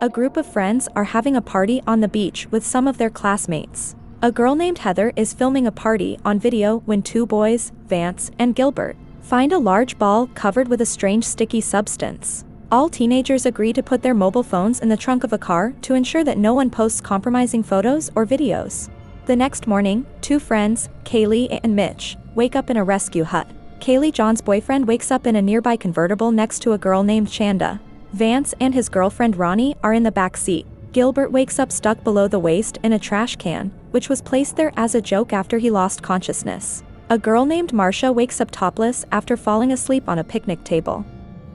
A group of friends are having a party on the beach with some of their classmates. A girl named Heather is filming a party on video when two boys, Vance and Gilbert, find a large ball covered with a strange sticky substance. All teenagers agree to put their mobile phones in the trunk of a car to ensure that no one posts compromising photos or videos. The next morning, two friends, Kaylee and Mitch, wake up in a rescue hut. Kaylee, John's boyfriend, wakes up in a nearby convertible next to a girl named Chanda. Vance and his girlfriend Ronnie are in the back seat. Gilbert wakes up stuck below the waist in a trash can, which was placed there as a joke after he lost consciousness. A girl named Marsha wakes up topless after falling asleep on a picnic table.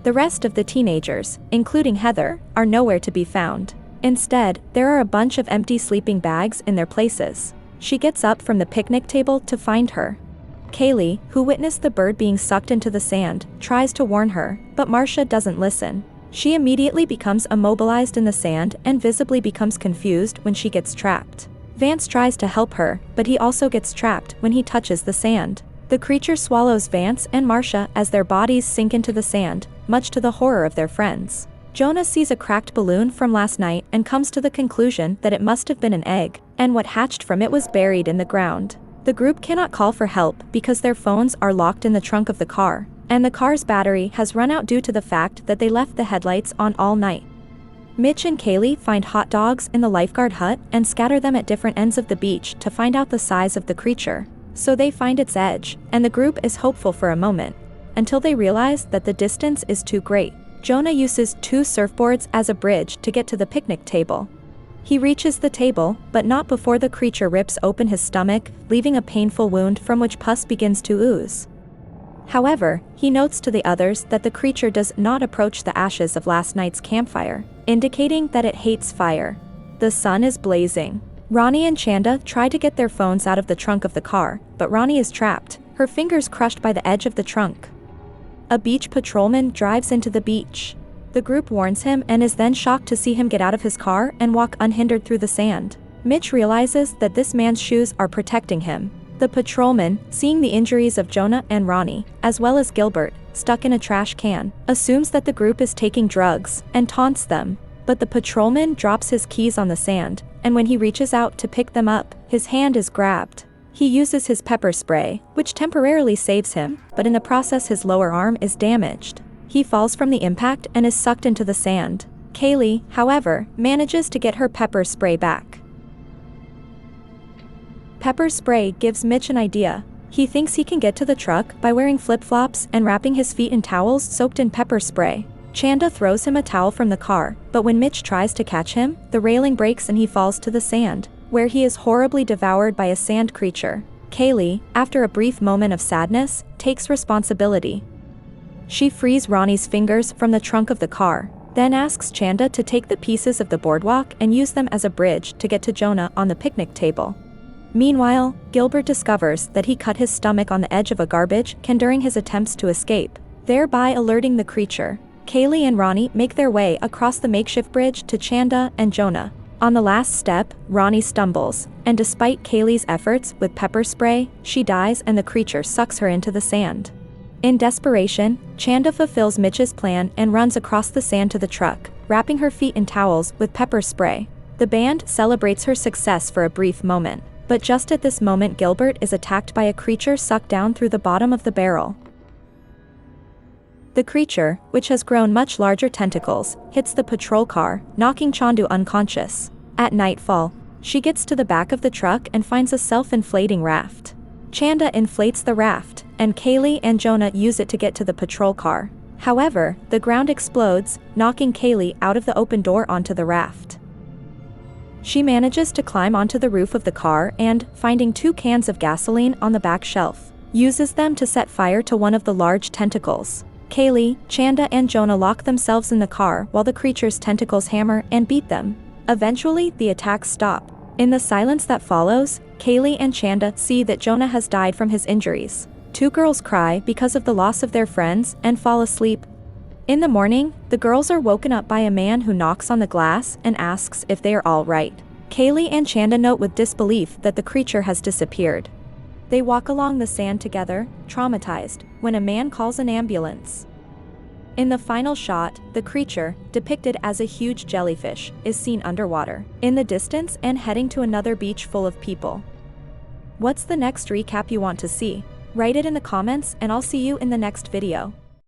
The rest of the teenagers, including Heather, are nowhere to be found. Instead, there are a bunch of empty sleeping bags in their places. She gets up from the picnic table to find her. Kaylee, who witnessed the bird being sucked into the sand, tries to warn her, but Marsha doesn't listen. She immediately becomes immobilized in the sand and visibly becomes confused when she gets trapped. Vance tries to help her, but he also gets trapped when he touches the sand. The creature swallows Vance and Marsha as their bodies sink into the sand, much to the horror of their friends. Jonah sees a cracked balloon from last night and comes to the conclusion that it must have been an egg, and what hatched from it was buried in the ground. The group cannot call for help because their phones are locked in the trunk of the car, and the car's battery has run out due to the fact that they left the headlights on all night. Mitch and Kaylee find hot dogs in the lifeguard hut and scatter them at different ends of the beach to find out the size of the creature. So they find its edge, and the group is hopeful for a moment, until they realize that the distance is too great. Jonah uses two surfboards as a bridge to get to the picnic table. He reaches the table, but not before the creature rips open his stomach, leaving a painful wound from which pus begins to ooze. However, he notes to the others that the creature does not approach the ashes of last night's campfire, indicating that it hates fire. The sun is blazing. Ronnie and Chanda try to get their phones out of the trunk of the car, but Ronnie is trapped, her fingers crushed by the edge of the trunk. A beach patrolman drives into the beach. The group warns him and is then shocked to see him get out of his car and walk unhindered through the sand. Mitch realizes that this man's shoes are protecting him. The patrolman, seeing the injuries of Jonah and Ronnie, as well as Gilbert, stuck in a trash can, assumes that the group is taking drugs, and taunts them. But the patrolman drops his keys on the sand, and when he reaches out to pick them up, his hand is grabbed. He uses his pepper spray, which temporarily saves him, but in the process his lower arm is damaged. He falls from the impact and is sucked into the sand. Kaylee, however, manages to get her pepper spray back. Pepper spray gives Mitch an idea. He thinks he can get to the truck by wearing flip-flops and wrapping his feet in towels soaked in pepper spray. Chanda throws him a towel from the car, but when Mitch tries to catch him, the railing breaks and he falls to the sand, where he is horribly devoured by a sand creature. Kaylee, after a brief moment of sadness, takes responsibility. She frees Ronnie's fingers from the trunk of the car, then asks Chanda to take the pieces of the boardwalk and use them as a bridge to get to Jonah on the picnic table. Meanwhile, Gilbert discovers that he cut his stomach on the edge of a garbage can during his attempts to escape, thereby alerting the creature. Kaylee and Ronnie make their way across the makeshift bridge to Chanda and Jonah. On the last step, Ronnie stumbles, and despite Kaylee's efforts with pepper spray, she dies and the creature sucks her into the sand. In desperation, Chanda fulfills Mitch's plan and runs across the sand to the truck, wrapping her feet in towels with pepper spray. The band celebrates her success for a brief moment, but just at this moment Gilbert is attacked by a creature sucked down through the bottom of the barrel. The creature, which has grown much larger tentacles, hits the patrol car, knocking Chandu unconscious. At nightfall, she gets to the back of the truck and finds a self-inflating raft. Chanda inflates the raft, and Kaylee and Jonah use it to get to the patrol car. However, the ground explodes, knocking Kaylee out of the open door onto the raft. She manages to climb onto the roof of the car and, finding 2 cans of gasoline on the back shelf, uses them to set fire to one of the large tentacles. Kaylee, Chanda and Jonah lock themselves in the car while the creature's tentacles hammer and beat them. Eventually, the attacks stop. In the silence that follows, Kaylee and Chanda see that Jonah has died from his injuries. 2 girls cry because of the loss of their friends and fall asleep. In the morning, the girls are woken up by a man who knocks on the glass and asks if they are all right. Kaylee and Chanda note with disbelief that the creature has disappeared. They walk along the sand together, traumatized, when a man calls an ambulance. In the final shot, the creature, depicted as a huge jellyfish, is seen underwater, in the distance and heading to another beach full of people. What's the next recap you want to see? Write it in the comments and I'll see you in the next video.